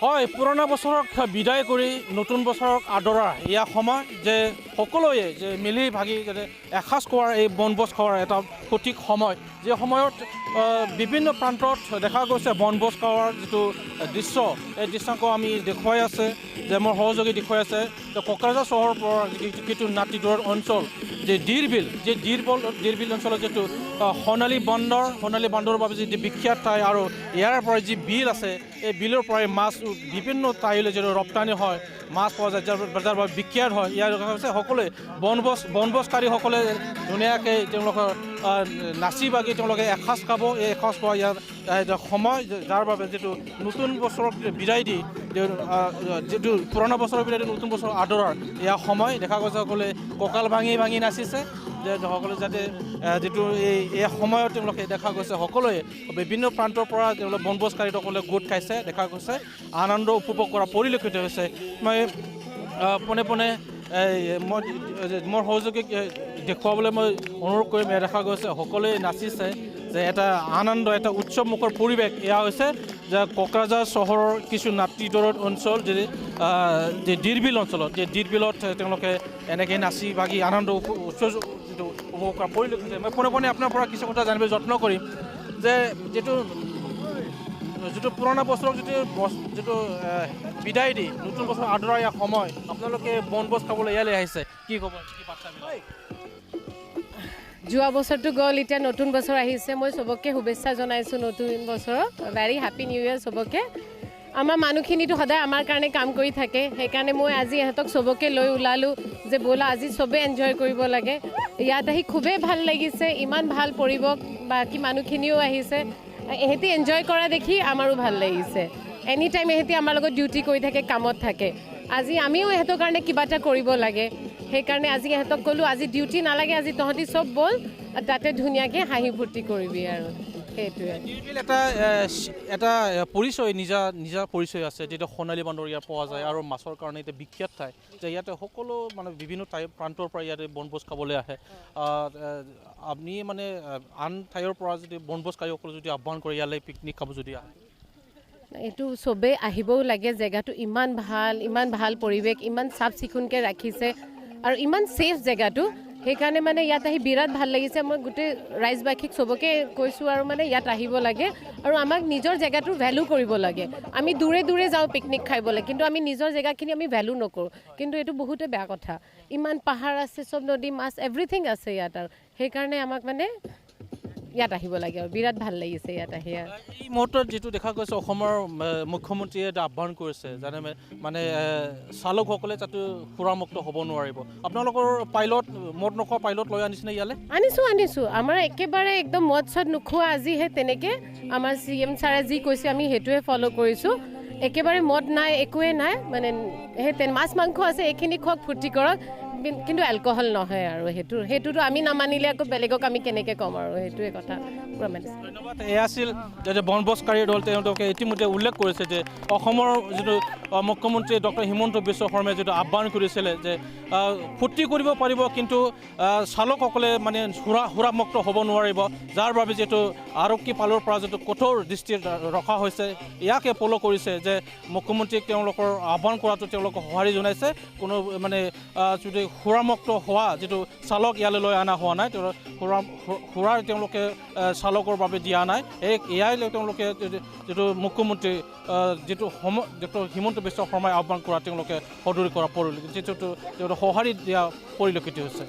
হয়, পুৰণা বছৰক বিদায় কৰি নতুন বছৰক আদৰা এয়া সময় যে সকলোৱে যে মিলি ভাগি যাতে এসাঁজ খোৱাৰ এই বনভোজ খোৱাৰ এটা সঠিক সময় যে সময়ত বিভিন্ন প্ৰান্তত দেখা গৈছে বনভোজ খোৱাৰ যিটো দৃশ্য এই দৃশ্যাংক আমি দেখুৱাই আছে যে মোৰ সহযোগী দেখুৱাই আছে যে কোকৰাঝাৰ চহৰৰ পৰা যিটো নাতিদূৰৰ অঞ্চল যে দিৰবিল অঞ্চলৰ যিটো সোণালী বান্দৰৰ বাবে যিটো বিখ্যাত ঠাই আৰু ইয়াৰ পৰা যি বিল আছে এই বিলৰ পৰাই মাছ বিভিন্ন ঠাইলৈ যিটো ৰপ্তানি হয় মাছ পোৱা যায় যাৰ বাবে বিখ্যাত হয় ইয়াৰ হৈছে সকলোৱে বনভোজকাৰীসকলে ধুনীয়াকৈ তেওঁলোকৰ নাচি বাগি তেওঁলোকে এসাঁজ খাব এই এসাঁজ খোৱা ইয়াৰ সময় যাৰ বাবে যিটো নতুন বছৰক বিদায় দি যিটো পুৰণা বছৰৰ বিদায় দি নতুন বছৰ আদৰাৰ ইয়াৰ সময় দেখা গৈছে সকলোৱে কঁকাল ভাঙি নাচিছে যে সকলোৱে যাতে যিটো এই সময়ত তেওঁলোকে দেখা গৈছে সকলোৱে বিভিন্ন প্ৰান্তৰ পৰা তেওঁলোকে বনভোজকাৰীসকলে গোট খাইছে দেখা গৈছে আনন্দ উপভোগ কৰা পৰিলক্ষিত হৈছে মই পোনে পোনে মোৰ সহযোগীক দেখুৱাবলৈ মই অনুৰোধ কৰিম দেখা গৈছে সকলোৱে নাচিছে যে এটা আনন্দ এটা উৎসৱমুখৰ পৰিৱেশ এয়া হৈছে যে কোকৰাঝাৰ চহৰৰ কিছু নাতিদূৰৰ অঞ্চল যে দিৰবিল অঞ্চলত যে দিৰবিলত তেওঁলোকে এনেকৈ নাচি বাগি আনন্দ উৎসৱ যিটো উপভোগ কৰা পৰিলক্ষিত মই পোনে পোনে আপোনাৰ পৰা কিছু কথা জানিবলৈ যত্ন কৰিম যে যিটো পুৰণা বছৰক যিটো বিদায় দি নতুন বছৰ আদৰা ইয়াৰ সময় আপোনালোকে বনভোজ খাবলৈ ইয়ালৈ আহিছে কি ক'ব কি বাৰ্তা যোৱা বছৰটো গ'ল এতিয়া নতুন বছৰ আহিছে মই চবকে শুভেচ্ছা জনাইছোঁ নতুন বছৰৰ ভেৰি হেপী নিউ ইয়েৰ চবকে আমাৰ মানুহখিনিতো সদায় আমাৰ কাৰণে কাম কৰি থাকে সেইকাৰণে মই আজি ইহঁতক চবকে লৈ ওলালোঁ যে ব'লা আজি চবেই এনজয় কৰিব লাগে ইয়াত আহি খুবেই ভাল লাগিছে ইমান ভাল পৰিৱেশ বাকী মানুহখিনিও আহিছে এহেঁতি এনজয় কৰা দেখি আমাৰো ভাল লাগিছে এনি টাইম এহেঁতি আমাৰ লগত ডিউটি কৰি থাকে কামত থাকে আজি আমিও ইহঁতৰ কাৰণে কিবা এটা কৰিব লাগে সেইকাৰণে আজি ইহঁতক ক'লোঁ আজি ডিউটি নালাগে আজি তহঁতি চব ব'ল তাতে ধুনীয়াকৈ হাঁহি ফূৰ্তি কৰিবি আৰু সেইটোৱে এটা পৰিচয় নিজা পৰিচয় আছে যিটো সোণালী বান্দৰ ইয়াত পোৱা যায় আৰু মাছৰ কাৰণে এতিয়া বিখ্যাত ঠাই যে ইয়াতে সকলো মানে বিভিন্ন প্ৰান্তৰ পৰা ইয়াতে বনভোজ খাবলৈ আহে আপুনি মানে আন ঠাইৰ পৰা যদি বনভোজকাৰীসকলে যদি আহ্বান কৰে ইয়ালৈ পিকনিক খাব যদি আহে এইটো চবেই আহিবও লাগে জেগাটো ইমান ভাল পৰিৱেশ ইমান চাফ চিকুণকৈ ৰাখিছে আৰু ইমান ছেফ জেগাটো সেইকাৰণে মানে ইয়াত আহি বিৰাট ভাল লাগিছে মই গোটেই ৰাইজবাসীক চবকে কৈছোঁ আৰু মানে ইয়াত আহিব লাগে আৰু আমাক নিজৰ জেগাটোৰ ভেলু কৰিব লাগে আমি দূৰে যাওঁ পিকনিক খাবলৈ কিন্তু আমি নিজৰ জেগাখিনি আমি ভেলু নকৰোঁ কিন্তু এইটো বহুতে বেয়া কথা ইমান পাহাৰ আছে চব নদী মাছ এভৰিথিং আছে ইয়াত আৰু সেইকাৰণে আমাক মানে ইয়াত আহিব লাগে আৰু বিৰাট ভাল লাগিছে ইয়াত আহি এই মুহূৰ্তত যিটো দেখা গৈছে অসমৰ মুখ্যমন্ত্ৰীয়ে এটা আহ্বান কৰিছে জানে মানে চালকসকলে যাতে সুৰামুক্ত হ'ব নোৱাৰিব আপোনালোকৰ মদ নোখোৱা পাইলট লৈ আনিছেনে ইয়ালৈ আনিছোঁ আমাৰ একেবাৰে একদম মদ চদ নোখোৱা আজিহে তেনেকৈ আমাৰ CM ছাৰে যি কৈছে আমি সেইটোৱে ফ'ল' কৰিছোঁ একেবাৰে মদ নাই একোৱে নাই মানে সেই মাছ মাংস আছে এইখিনি খোৱাক ফূৰ্তি কৰক কিন্তু এলকহল নহয় আৰু সেইটোতো আমি নামানিলে আকৌ বেলেগক আমি কেনেকৈ ক'ম আৰু সেইটোৱে কথা ধন্যবাদ এয়া আছিল যে বনভোজকাৰী দল তেওঁলোকে ইতিমধ্যে উল্লেখ কৰিছে যে অসমৰ যিটো মুখ্যমন্ত্ৰী ডক্টৰ হিমন্ত বিশ্ব শৰ্মাই যিটো আহ্বান কৰিছিলে যে ফূৰ্তি কৰিব পাৰিব কিন্তু চালকসকলে মানে সুৰামুক্ত হ'ব নোৱাৰিব যাৰ বাবে যিটো আৰক্ষী ফালৰ পৰা যিটো কঠোৰ দৃষ্টি ৰখা হৈছে ইয়াকে ফ'ল' কৰিছে যে মুখ্যমন্ত্ৰীক তেওঁলোকৰ আহ্বান কৰাটো তেওঁলোকক সঁহাৰি জনাইছে কোনো মানে যদি সুৰামুক্ত হোৱা যিটো চালক ইয়ালৈ লৈ অনা হোৱা নাই সুৰাৰ তেওঁলোকে চালকৰ বাবে দিয়া নাই এয়াই তেওঁলোকে যিটো মুখ্যমন্ত্ৰী ডক্টৰ হিমন্ত বিশ্ব শৰ্মাই আহ্বান কৰা তেওঁলোকে সদৰি কৰা পৰিলক্ষিত যিটো সঁহাৰি দিয়া পৰিলক্ষিত হৈছে